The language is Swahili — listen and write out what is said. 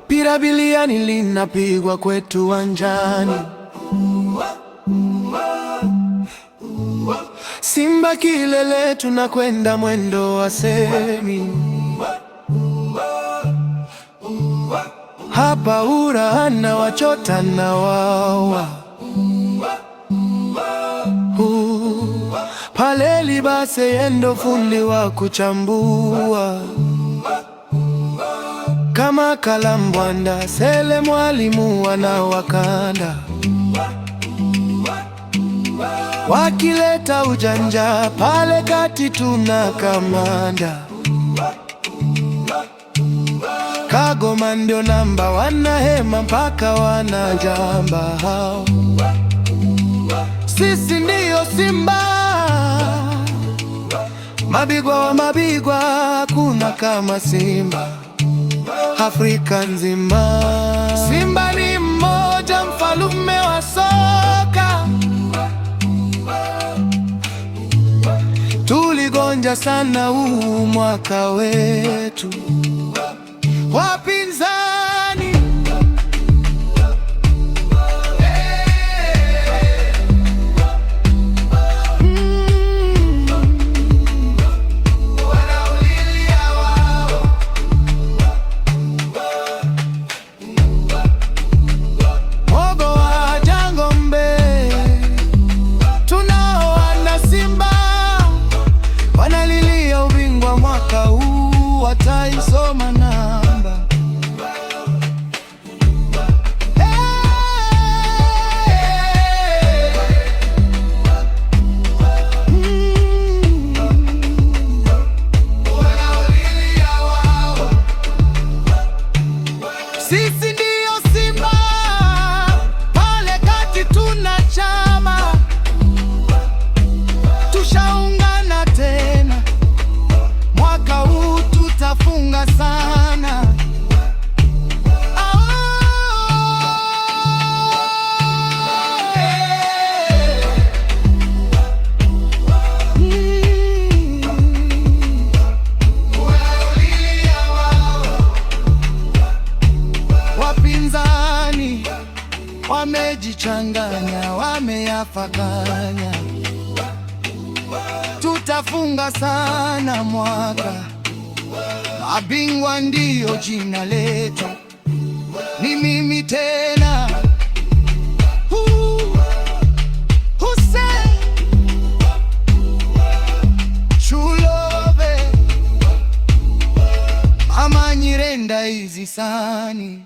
Pira biliani linapigwa kwetu uwanjani, Simba kilele, tunakwenda mwendo wa semi. Hapa urahana wachota na wawa, pale Libase yendo fundi wa kuchambua, kama Kalambwanda Sele mwalimu wanawakanda, wakileta ujanja pale kati tuna kamanda. Kagoma ndio namba, wanahema mpaka wanajamba hao. Sisi ndio Simba, mabigwa wa mabigwa, hakuna kama Simba Afrika nzima. Simba ni mmoja, mfalume wa soka. Tuligonja sana huu mwaka wetu, wapinzani wanaulilia wao. Mogo wa Jangombe tunao wana Simba, wanalilia ubingwa mwaka huu, wataisoma namba. Sisi ndio Simba, pale kati tuna chama, tushaungana tena, mwaka huu tutafunga sana. Wapinzani wamejichanganya, wameyafakanya, tutafunga sana mwaka. Mabingwa ndio jina letu, ni mimi tena Hussein Chulove, Mama Nyirenda hizi sani.